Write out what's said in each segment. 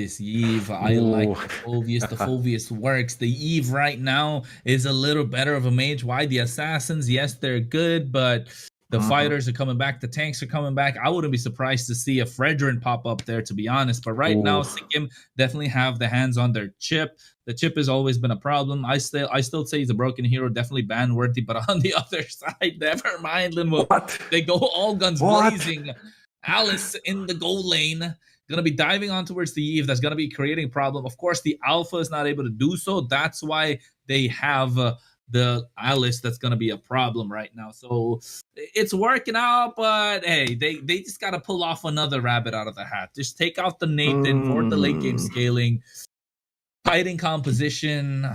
This Eve, I like Ooh. the Fulvius. The Fulvius works. The Eve right now is a little better of a mage. Why? The assassins, yes, they're good, but the fighters are coming back. The tanks are coming back. I wouldn't be surprised to see a Fredrin pop up there, to be honest. But right now, Ooh. Sikkim definitely have the hands on their chip. The chip has always been a problem. I still say he's a broken hero, definitely ban worthy. But on the other side, never mind, Linwo. What? They go all guns What? blazing. Alice in the goal lane, gonna be diving on towards the Eve. That's gonna be creating a problem. Of course, the Alpha is not able to do so. That's why they have the Alice. That's gonna be a problem right now. So it's working out, but hey, they just gotta pull off another rabbit out of the hat. Just take out the Nathan for the late game scaling, fighting composition.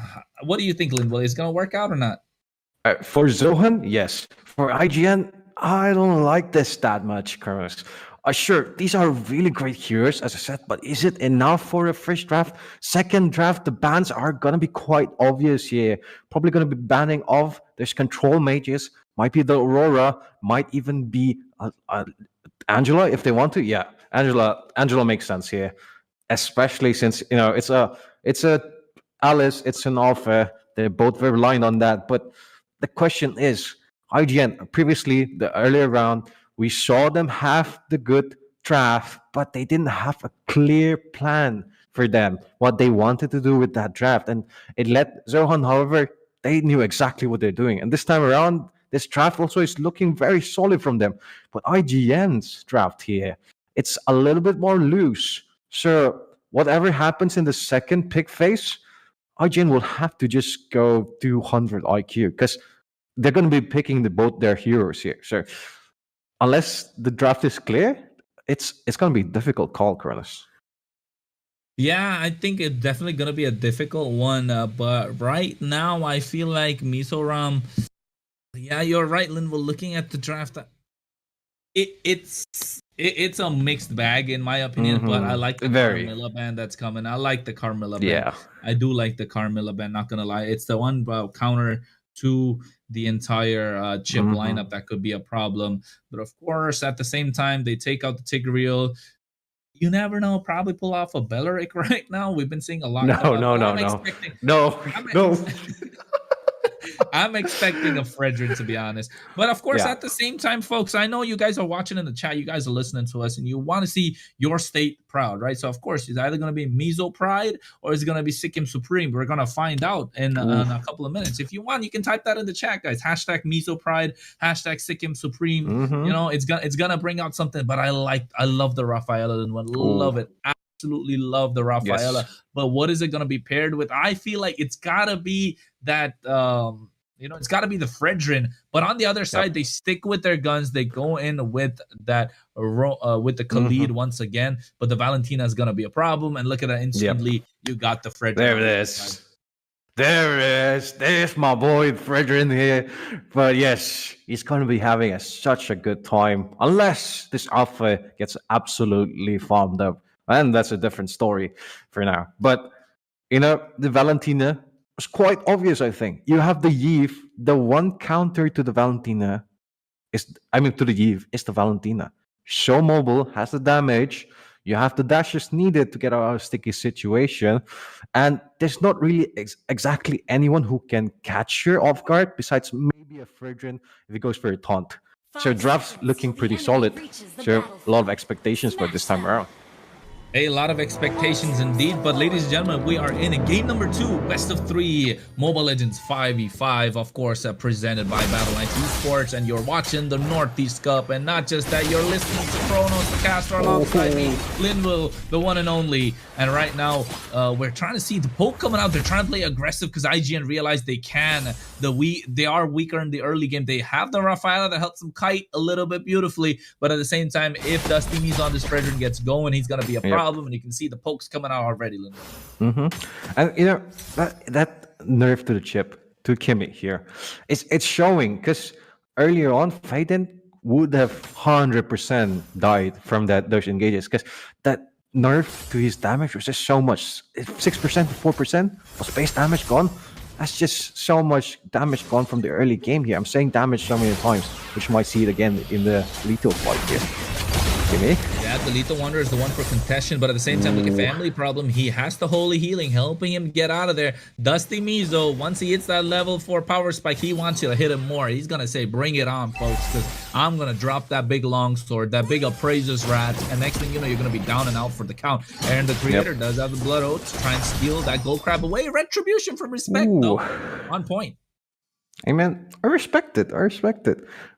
What do you think, Linville? Is it gonna work out or not? For Zohan, yes. For IGN, I don't like this that much, Carlos. Sure, these are really great heroes, as I said, but is it enough for a first draft? Second draft, the bans are going to be quite obvious here. Probably going to be banning off. There's control mages, might be the Aurora, might even be Angela if they want to. Yeah, Angela makes sense here, especially since it's a Alice, it's an Alpha. They're both very reliant on that. But the question is, IGN previously the earlier round, we saw them have the good draft, but they didn't have a clear plan for them, what they wanted to do with that draft. And it led Zohan, however, they knew exactly what they're doing. And this time around, this draft also is looking very solid from them. But IGN's draft here, it's a little bit more loose. So whatever happens in the second pick phase, IGN will have to just go 200 IQ because they're going to be picking both their heroes here. So unless the draft is clear, it's going to be a difficult call, Cronus. Yeah, I think it's definitely going to be a difficult one. But right now, I feel like Mizoram. Yeah, you're right, Linville. Looking at the draft, it's a mixed bag in my opinion. But I like the Carmilla band that's coming. I like the Carmilla band. Yeah, I do like the Carmilla band. Not gonna lie, it's the one counter to the entire chip lineup that could be a problem. But of course, at the same time, they take out the Tigreal. You never know. Probably pull off a Belleric right now. We've been seeing a lot. No. I'm expecting a Fredrin, to be honest. But of course, at the same time, folks, I know you guys are watching in the chat. You guys are listening to us, and you want to see your state proud, right? So, of course, it's either going to be Mizo Pride or it's going to be Sikkim Supreme. We're going to find out in a couple of minutes. If you want, you can type that in the chat, guys. Hashtag Mizo Pride, hashtag Sikkim Supreme. You know, it's gonna bring out something. But I love the Rafaela one. Love it. Absolutely love the Rafaela. Yes. But what is it going to be paired with? I feel like it's got to be that, it's got to be the Fredrin. But on the other side, they stick with their guns. They go in with that, with the Khalid once again. But the Valentina is going to be a problem. And look at that instantly. You got the Fredrin. There it is. There it is. There's my boy Fredrin here. But yes, he's going to be having such a good time. Unless this Alpha gets absolutely farmed up. And that's a different story for now. But, the Valentina was quite obvious, I think. You have the Eve. The one counter to the Valentina to the Eve is the Valentina. So mobile, has the damage. You have the dashes needed to get out of a sticky situation. And there's not really exactly anyone who can catch her off guard besides maybe a Fredrin if he goes for a taunt. So draft's looking pretty solid. So a lot of expectations for this time around. A lot of expectations indeed, but ladies and gentlemen, we are in game number 2, best of 3, Mobile Legends 5v5, of course, presented by Battle Lines Esports, and you're watching the Northeast Cup, and not just that, you're listening to Kronos, the caster, alongside me, Linville, the one and only, and right now, we're trying to see the poke coming out. They're trying to play aggressive because IGN realized they can. They are weaker in the early game. They have the Rafaela that helps them kite a little bit beautifully, but at the same time, if Dusty Mies on this Fredrin gets going, he's going to be a problem. And you can see the pokes coming out already, Linda. And that nerf to the chip to Kimmy here, it's showing because earlier on Faden would have 100% died from those engages because that nerf to his damage was just so much. 6% to 4% was base damage gone. That's just so much damage gone from the early game here. I'm saying damage so many times, which you might see it again in the lethal fight here. Yeah, the Lethal Wonder is the one for contestation, but at the same time, look at Family Problem. He has the Holy Healing, helping him get out of there. Dusty Mizo, once he hits that level 4 power spike, he wants you to hit him more. He's gonna say, bring it on, folks, because I'm gonna drop that big longsword, that big Appraiser's Rat, and next thing you know, you're gonna be down and out for the count. And the Creator does have the Blood Oath to try and steal that Gold Crab away. Retribution from Respect, though, on point. Hey man, I respect it.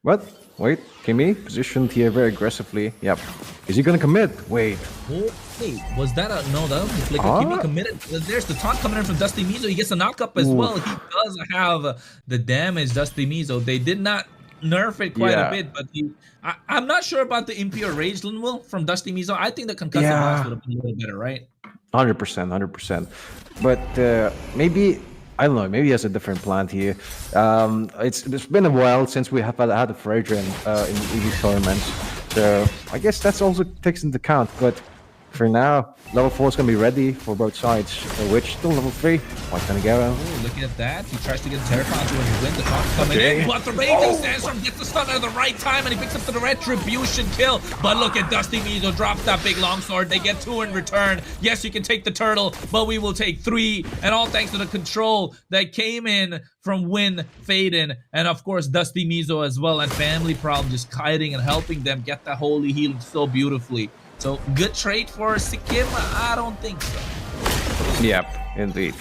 But wait, Kimmy positioned here very aggressively. Yep. Is he gonna commit? Wait. Oh, wait, was that a no? That was a flicker. Kimmy committed. There's the taunt coming in from Dusty Mizo. He gets a knockup as well. He does have the damage, Dusty Mizo. They did not nerf it quite a bit, but I'm not sure about the Impure Rage Linwell from Dusty Mizo. I think the concussive blast would have been a little better, right? 100%. But maybe, I don't know, maybe he has a different plan here. It's been a while since we have had a Fragrant in EV tournaments, so I guess that's also takes into account. But for now, level 4 is going to be ready for both sides. Which still level 3. What's going to go? Oh, looking at that. He tries to get Terrified when he wins. The taunt coming in. But the Raging Sandstorm gets the stun at the right time, and he picks up the Retribution kill. But look at Dusty Mizo drops that big longsword. They get 2 in return. Yes, you can take the turtle, but we will take 3. And all thanks to the control that came in from Win Faden. And of course, Dusty Mizo as well. And Family Problem just kiting and helping them get that Holy Healing so beautifully. So, good trade for Sikkim? I don't think so. Yep, indeed.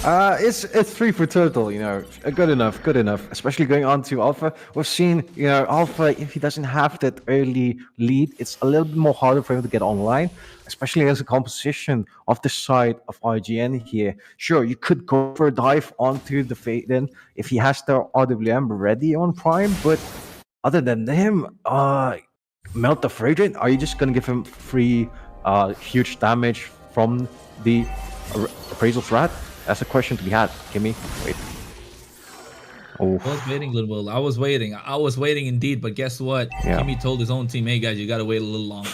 It's 3 for turtle, you know. Good enough. Especially going on to Alpha. We've seen, you know, Alpha, if he doesn't have that early lead, it's a little bit more harder for him to get online. Especially against the composition of the side of IGN here. Sure, you could go for a dive onto the Faden if he has the RWM ready on Prime, but other than him, Melt the Fragrant? Are you just gonna give him free huge damage from the Appraiser's Rat? That's a question to be had. Kimmy, wait. Oh. I was waiting, Little. I was waiting indeed, but guess what? Kimmy told his own team, hey guys, you gotta wait a little longer.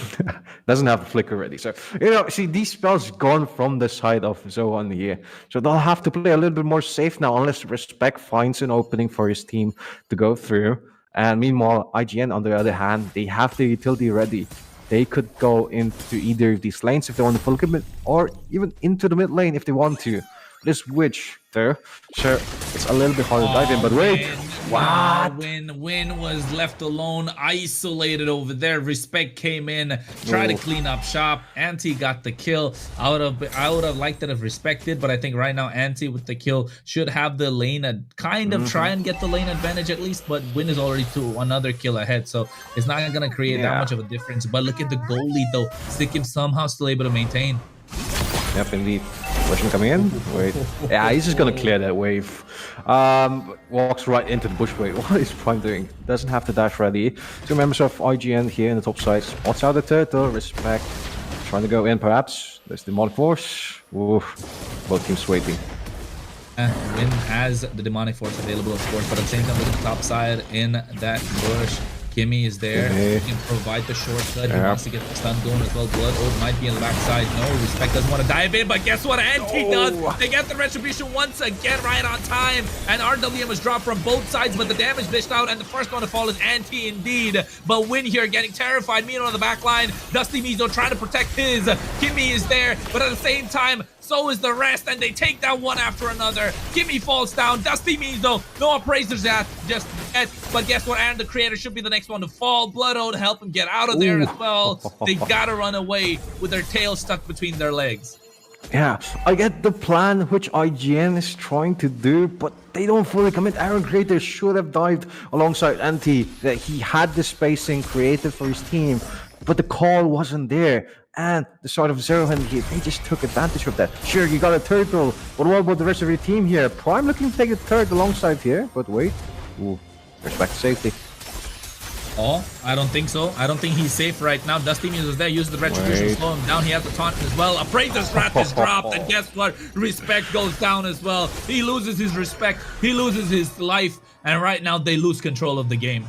Doesn't have the flicker ready. So, you know, see, these spells gone from the side of Zohunt here. So they'll have to play a little bit more safe now, unless Respect finds an opening for his team to go through. And meanwhile, IGN, on the other hand, they have the utility ready. They could go into either of these lanes if they want to full commit, or even into the mid lane if they want to. This witch there, so it's a little bit harder to dive in, but wait. What? Win was left alone, isolated over there. Respect came in, tried to clean up shop. Anti got the kill. I would have liked it if Respect did, but I think right now Anti with the kill should have the lane kind of try and get the lane advantage at least, but Win is already another kill ahead, so it's not gonna create that much of a difference. But look at the goal lead though. Sikkim somehow still able to maintain. Yep, indeed. Question coming in. Wait. Yeah, he's just gonna clear that wave. Walks right into the bush. Wait, what is Prime doing? Doesn't have the dash ready. 2 members of IGN here in the top side. Spots out the turtle. Respect. Trying to go in, perhaps. There's the Demonic Force. Ooh, both teams waiting. Win has the Demonic Force available, of course, but at the same time, look at the top side in that bush. Kimmy is there. He can provide the shortcut. He wants to get the stun going as well. Blood Oath might be in the backside. No, Respect doesn't want to dive in, but guess what? Anti does. They get the Retribution once again right on time. And RWM was dropped from both sides, but the damage dished out. And the first one to fall is Anti indeed. But Win here getting terrified. Mino on the back line. Dusty Mizo trying to protect his. Kimmy is there, but at the same time, so is the rest, and they take that one after another. Kimmy falls down. Dusty Mizo, no appraisers just yet. But guess what? Aaron the Creator should be the next one to fall. Blood Oath help him get out of there as well. They gotta run away with their tail stuck between their legs. Yeah, I get the plan which IGN is trying to do, but they don't fully commit. Aaron Creator should have dived alongside Anti. That he had the spacing created for his team, but the call wasn't there. And the sort of Zohunt here, they just took advantage of that. Sure, you got a turtle, but what about the rest of your team here? Prime looking to take a third alongside here, but wait. Ooh, Respect safety. Oh, I don't think so. I don't think he's safe right now. Dusty Mizo is there, uses the Retribution to slow him down. He has the taunt as well. Appraiser's Wrath is dropped, and guess what? Respect goes down as well. He loses his respect. He loses his life, and right now they lose control of the game.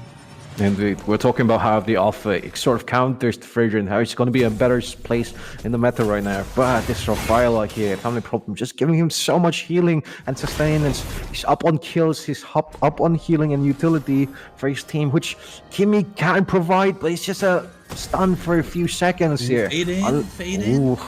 And we're talking about how the alpha sort of counters the Fragrant, how it's going to be a better place in the meta right now. But this Raphaela here, Family Problem, just giving him so much healing and sustenance. He's up on kills, he's up on healing and utility for his team, which Kimmy can provide, but it's just a stun for a few seconds here. Fade in.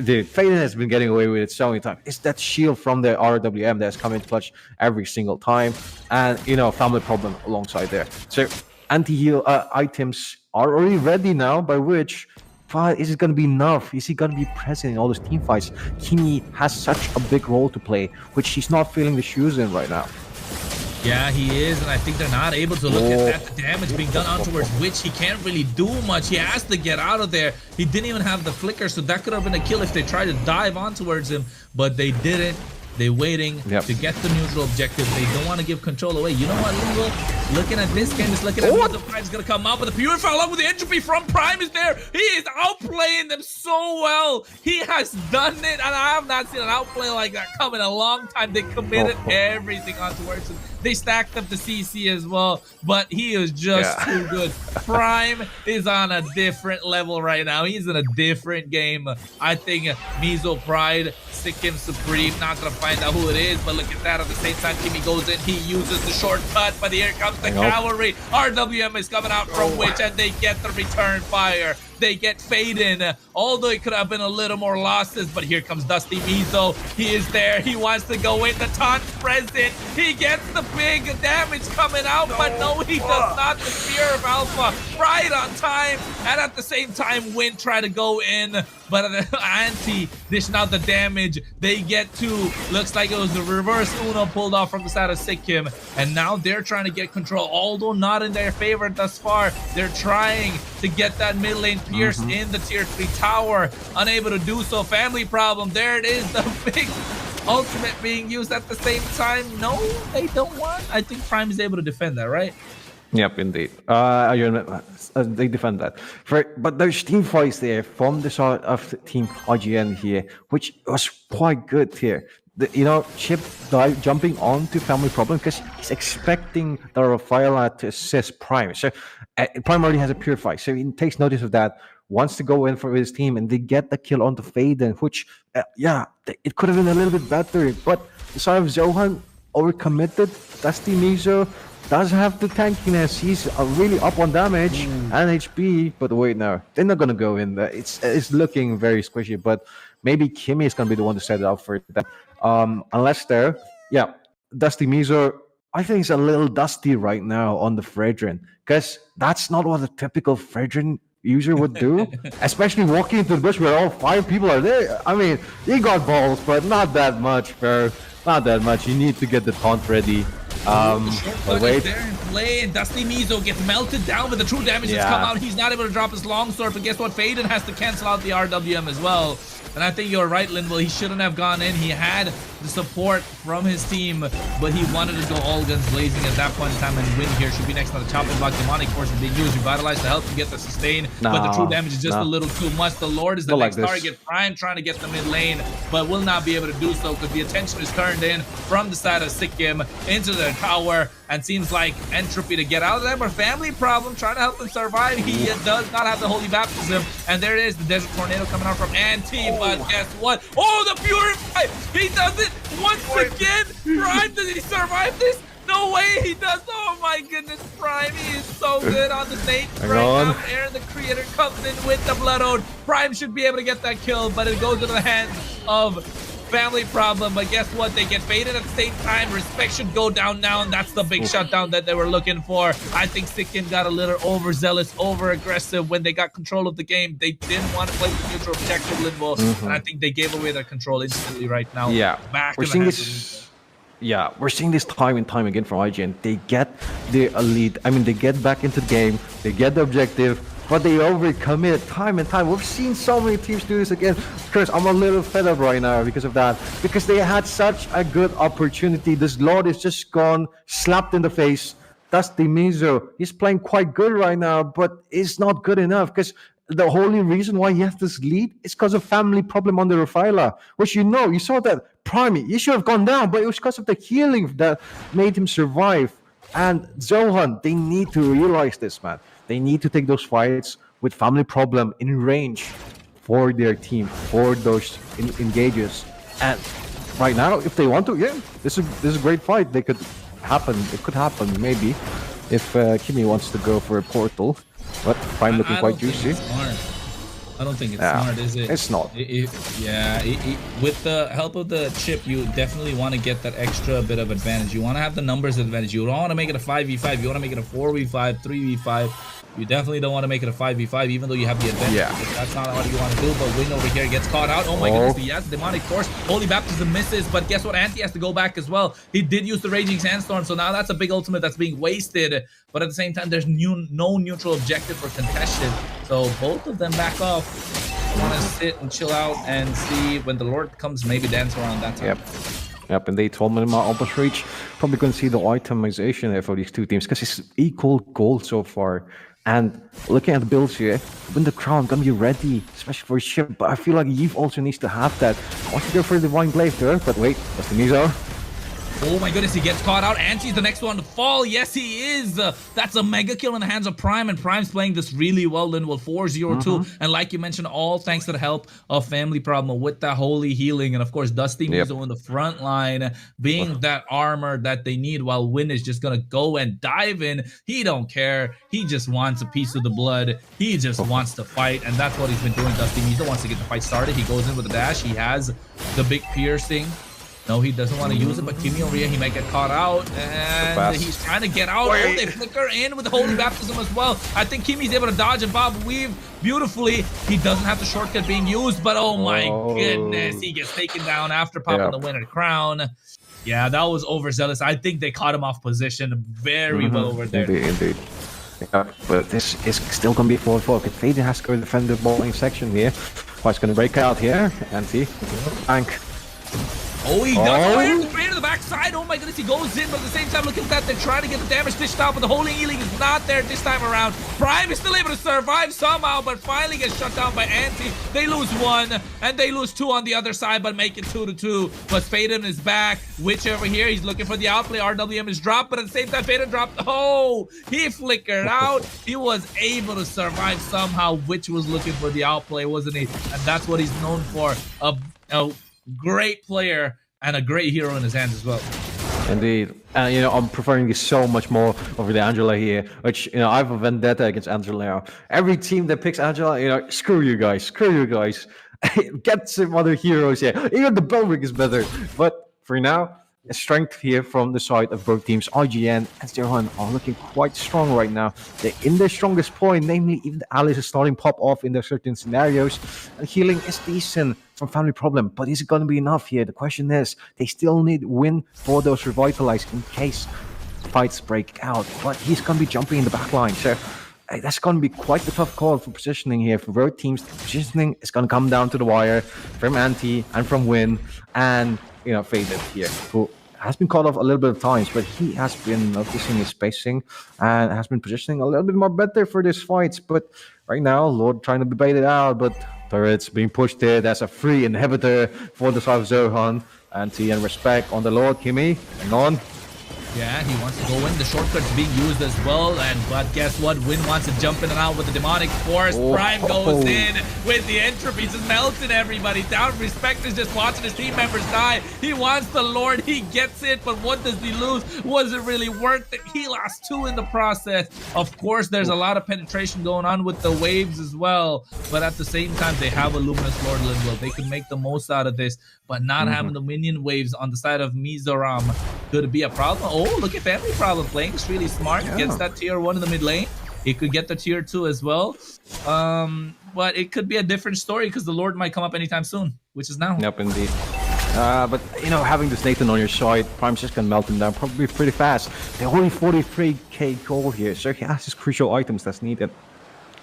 Dude, Faden has been getting away with it so many times. It's that shield from the RWM that's coming clutch every single time, and Family Problem alongside there. So anti-heal items are already ready now. By which, is it going to be enough? Is he going to be present in all those team fights? Kimi has such a big role to play, which he's not feeling the shoes in right now. Yeah, he is, and I think they're not able to look at that. The damage being done on towards Witch. He can't really do much. He has to get out of there. He didn't even have the flicker, so that could have been a kill if they tried to dive on towards him, but they didn't. They're waiting to get the neutral objective. They don't want to give control away. You know what, Lingo? Looking at this game, just looking at what the Prime is going to come out, but the Purify along with the entropy from Prime is there. He is outplaying them so well. He has done it, and I have not seen an outplay like that come in a long time. They committed everything on towards him. They stacked up the CC as well, but he is just too good. Prime is on a different level right now. He's in a different game. I think Mizo Pride, Sikkim Supreme, not going to find out who it is, but look at that. At the same time, Kimi goes in, he uses the shortcut, but here comes the cavalry. RWM is coming out from Witch, and they get the return fire. They get Faden, although it could have been a little more losses, but here comes Dusty Mizo. He is there. He wants to go in. The taunt's present. He gets the big damage coming out, but no, he does not. The Spear of Alpha right on time, and at the same time, Win try to go in, but the Anti dishing out the damage. They get two. Looks like it was the reverse Uno pulled off from the side of Sikkim, and now they're trying to get control, although not in their favor thus far. They're trying to get that mid lane pierced in the tier 3 tower, unable to do so. Family Problem, there it is, the big ultimate being used at the same time. No, they don't want. I think Prime is able to defend that, right? Yep, indeed. They defend that. But there's team fights there from the side of Team IGN here, which was quite good here. Chip jumping onto Family Problem because he's expecting the Raphaela to assist Prime. So Prime already has a Purify, so he takes notice of that, wants to go in for his team, and they get the kill onto Faden, which, it could have been a little bit better. But the side of Zohunt, overcommitted. Dusty Mizo does have the tankiness. He's really up on damage and HP. But wait, no, they're not gonna go in there. It's looking very squishy. But maybe Kimi is gonna be the one to set it up for them. Unless Dusty Mizo, I think it's a little dusty right now on the Fragrant, because that's not what a typical Fragrant user would do, especially walking into the bush where all 5 people are there. I mean, he got balls, but not that much, bro. Not that much. You need to get the taunt ready. But wait. There in play, and Dusty Mizo gets melted down with the true damage that's come out. He's not able to drop his longsword, but guess what? Faden has to cancel out the RWM as well. And I think you're right, Linville. He shouldn't have gone in. He had the support from his team, but he wanted to go all guns blazing at that point in time, and Win here should be next on the chopping block. Demonic Force is being used, revitalized to help him get the sustain, but the true damage is just a little too much. The Lord is the next target. Prime trying to get the mid lane, but will not be able to do so because the attention is turned in from the side of Sikkim into the tower, and seems like Entropy to get out of there, but Family Problem trying to help him survive. He does not have the Holy Baptism, and there it is, the Desert Tornado coming out from Anti, but guess what? Oh, the Purify! He does it once again! Prime, does he survive this? No way he does! Oh my goodness, Prime, he is so good on the Nate right now. Aaron, the creator, comes in with the Blood Ode. Prime should be able to get that kill, but it goes into the hands of Family Problem. But guess what? They get faded at the same time. Respect should go down now, and that's the big shutdown that they were looking for. I think Sikkim got a little overzealous, over-aggressive when they got control of the game. They didn't want to play the neutral objective, Linville, and I think they gave away their control instantly right now. We're seeing this. Yeah, we're seeing this time and time again from IGN. They get the lead. I mean, they get back into the game. They get the objective, but they overcommit time and time. We've seen so many teams do this again. Chris, I'm a little fed up right now because of that. Because they had such a good opportunity. This Lord is just gone, slapped in the face. Dusty Mizo, he's playing quite good right now, but it's not good enough because the only reason why he has this lead is because of Family Problem on the Raphaela, which you saw that Prime, he should have gone down, but it was because of the healing that made him survive. And Zohunt, they need to realize this, man. They need to take those fights with family problem in range for their team, for those engages. And right now, if they want to, yeah, this is a great fight. They could happen. It could happen maybe if Kimmy wants to go for a portal. But Prime looking quite juicy. I don't think it's smart, is it? It's not. With the help of the chip, you definitely want to get that extra bit of advantage. You want to have the numbers advantage. You don't want to make it a 5v5. You want to make it a 4v5, 3v5. You definitely don't want to make it a 5v5, even though you have the advantage. Yeah. That's not what you want to do. But Win over here gets caught out. Oh my goodness, yes, demonic force. Holy baptism misses, but guess what? Anti has to go back as well. He did use the raging sandstorm, so now that's a big ultimate that's being wasted. But at the same time, there's no neutral objective for contested. So both of them back off. Want to sit and chill out and see when the Lord comes, maybe dance around that time. Yep, and they told me my almost reach. Probably going to see the itemization here for these two teams because it's equal gold so far. And looking at the builds here, Win the Crown gonna be ready, especially for ship. But I feel like Yves also needs to have that. I want to go for the Divine Blade there, but wait, that's the Mizo. Oh my goodness, he gets caught out. Anti's the next one to fall. Yes, he is. That's a mega kill in the hands of Prime, and Prime's playing this really well. Then with 4-0-2, and like you mentioned, all thanks to the help of Family Problem with that holy healing, and of course, Dusty Mizo in the front line, being that armor that they need, while Win is just gonna go and dive in. He don't care. He just wants a piece of the blood. He just wants to fight, and that's what he's been doing. Dusty Mizo wants to get the fight started. He goes in with a dash. He has the big piercing. No, he doesn't want to use it, but Kimmy over here, he might get caught out, and he's trying to get out. Oh, they flicker in with the Holy Baptism as well. I think Kimmy's able to dodge and bob weave beautifully. He doesn't have the shortcut being used, but oh my goodness, he gets taken down after popping the winner crown. Yeah, that was overzealous. I think they caught him off position very well over there. Indeed. Yeah, but this is still going to be 4-4. Faden has to go defend the bowling section here. What's going to break out here? Anti. Tank. Oh, he does straight to the backside. Oh my goodness, he goes in, but at the same time, look at that. They're trying to get the damage dished out, but the holy healing is not there this time around. Prime is still able to survive somehow, but finally gets shut down by Anti. They lose 1, and they lose 2 on the other side, but make it 2-2. But Faden is back. Witch over here, he's looking for the outplay. RWM is dropped, but at the same time, Faden dropped. Oh, he flickered out. He was able to survive somehow. Witch was looking for the outplay, wasn't he? And that's what he's known for. A great player and a great hero in his hands as well. Indeed. And, I'm preferring this so much more over the Angela here, which, I have a vendetta against Angela. Every team that picks Angela, screw you guys. Get some other heroes here. Even the Belric is better. But for now, a strength here from the side of both teams. IGN and Zohunt are looking quite strong right now. They're in their strongest point, namely even the Alice is starting pop off in their certain scenarios. And healing is decent from Family Problem, but is it going to be enough here? The question is, they still need Win for those revitalize in case fights break out. But he's going to be jumping in the back line, so that's going to be quite a tough call for positioning here for both teams. The positioning is going to come down to the wire from Anti and from Win, and Faded here, who has been caught off a little bit of times, but he has been noticing his spacing and has been positioning a little bit more better for this fight. But right now, Lord trying to be baited out, but turrets being pushed here. That's a free inhibitor for the side of Zohunt. Anti and respect on the Lord. Kimmy, hang on. Yeah, he wants to go in. The shortcut's being used as well. But guess what? Win wants to jump in and out with the demonic force. Prime goes in with the entropy, just melting everybody down. Respect is just watching his team members die. He wants the Lord. He gets it. But what does he lose? Was it really worth it? He lost 2 in the process. Of course, there's a lot of penetration going on with the waves as well. But at the same time, they have a Luminous Lord Linwell. They can make the most out of this. But not having the minion waves on the side of Mizoram could be a problem. Oh, look at Family Problem playing. It's really smart. Gets that tier 1 in the mid lane. He could get the tier 2 as well. But it could be a different story because the Lord might come up anytime soon, which is now. Yep, indeed. But, having this Nathan on your side, Prime's just going to melt him down probably pretty fast. They're only 43k gold here, so he has his crucial items that's needed.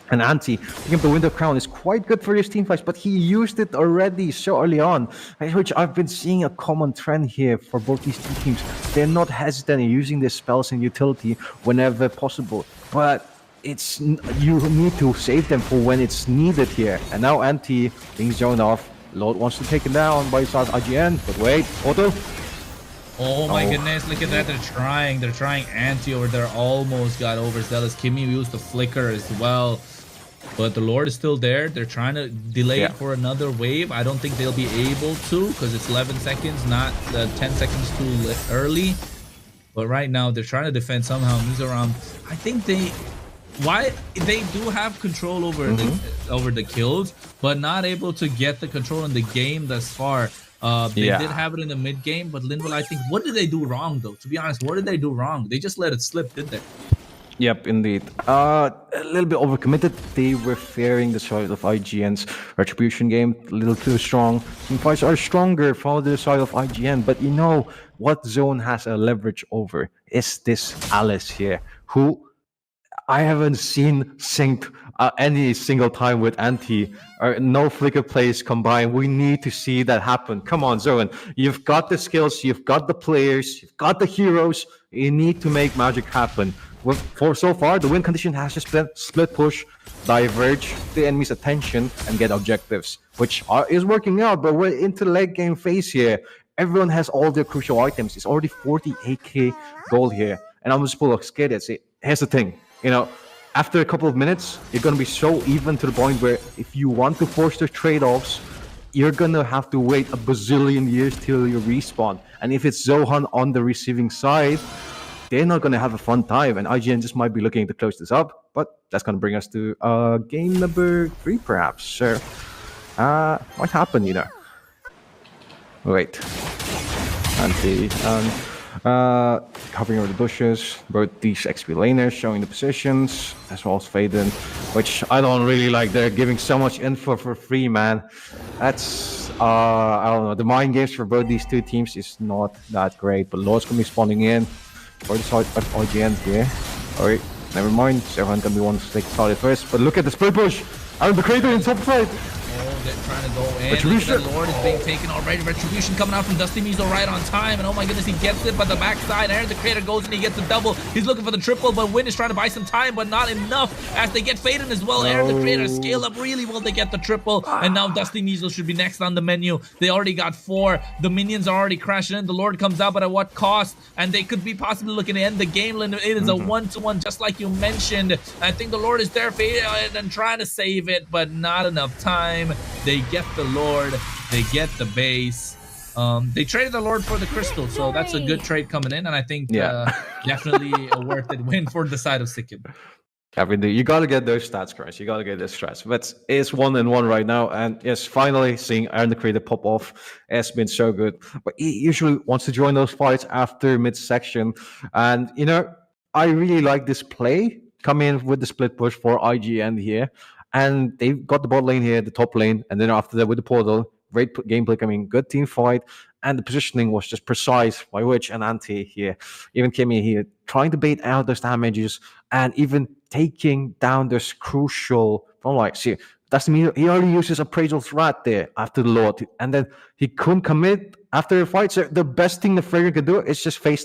And Anti, picking up the Winter Crown is quite good for his team fights, but he used it already so early on, which I've been seeing a common trend here for both these two teams. They're not hesitant in using their spells and utility whenever possible, but you need to save them for when it's needed here. And now Anti being zoned off. Lord wants to take it down by his side IGN, but wait, auto. Oh my goodness, look at that. They're trying anti over there. Almost got overzealous. Kimmy used the flicker as well. But the Lord is still there. They're trying to delay it for another wave. I don't think they'll be able to because it's 11 seconds, not 10 seconds too early. But right now, they're trying to defend somehow. Mizoram, I think they do have control over the kills, but not able to get the control in the game thus far. They did have it in the mid game, but Linville, I think, what did they do wrong though? To be honest, what did they do wrong? They just let it slip, did they? Yep, indeed. A little bit overcommitted. They were fearing the side of IGN's retribution game, a little too strong. Some fights are stronger for the side of IGN, but you know what Zone has a leverage over is this Alice here, who I haven't seen synced any single time with Anti or no flicker plays combined. We need to see that happen. Come on, Zohan. You've got the skills, you've got the players, you've got the heroes. You need to make magic happen. For so far, the win condition has just been split push, diverge the enemy's attention, and get objectives, which is working out. But we're into late game phase here. Everyone has all their crucial items. It's already 48k gold here, and I'm just full of scared. Here's the thing, you know, after a couple of minutes, you're gonna be so even to the point where if you want to force the trade-offs, you're gonna have to wait a bazillion years till you respawn. And if it's Zohan on the receiving side, they're not going to have a fun time, and IGN just might be looking to close this up, but that's going to bring us to game number 3, perhaps. Sure. What happened, you know? Wait. Anti, covering over the bushes, both these XP laners showing the positions, as well as Faden, which I don't really like. They're giving so much info for free, man. That's, I don't know, the mind games for both these two teams is not that great, but Lord's going to be spawning in for the side of IGN here. Alright, never mind. Everyone can be one to take solid first. But look at the split push! Out of the crater in top side! Oh, they're trying to go in. Retribution. The Lord is being taken already. Retribution coming out from Dusty Mizo right on time. And oh my goodness, he gets it. But the backside, Aaron the Creator goes and he gets a double. He's looking for the triple, but Win is trying to buy some time, but not enough as they get Faden as well. Aaron the Creator scale up really well. They get the triple. And now Dusty Mizo should be next on the menu. They already got 4. The minions are already crashing in. The Lord comes out, but at what cost? And they could be possibly looking to end the game. It is a 1-to-1, just like you mentioned. I think the Lord is there and trying to save it, but not enough time. They get the Lord, they get the base. They traded the Lord for the crystal, so that's a good trade coming in, and I think definitely a worth it win for the side of Sikkim. You gotta get those stats, Chris. You gotta get those stats. But it's 1-1 right now, and yes, finally seeing Aaron the Creator pop off has been so good. But he usually wants to join those fights after midsection, and you know, I really like this play. Come in with the split push for IGN here. And they've got the bot lane here, the top lane, and then after that with the portal, great gameplay coming, good team fight, and the positioning was just precise by Witch and Anti here. Even Kimmy here, trying to bait out those damages, and even taking down this crucial, from like, see, that's mean he only uses appraisal threat there after the Lord, and then he couldn't commit after the fight. So the best thing the Fragrant can do is just face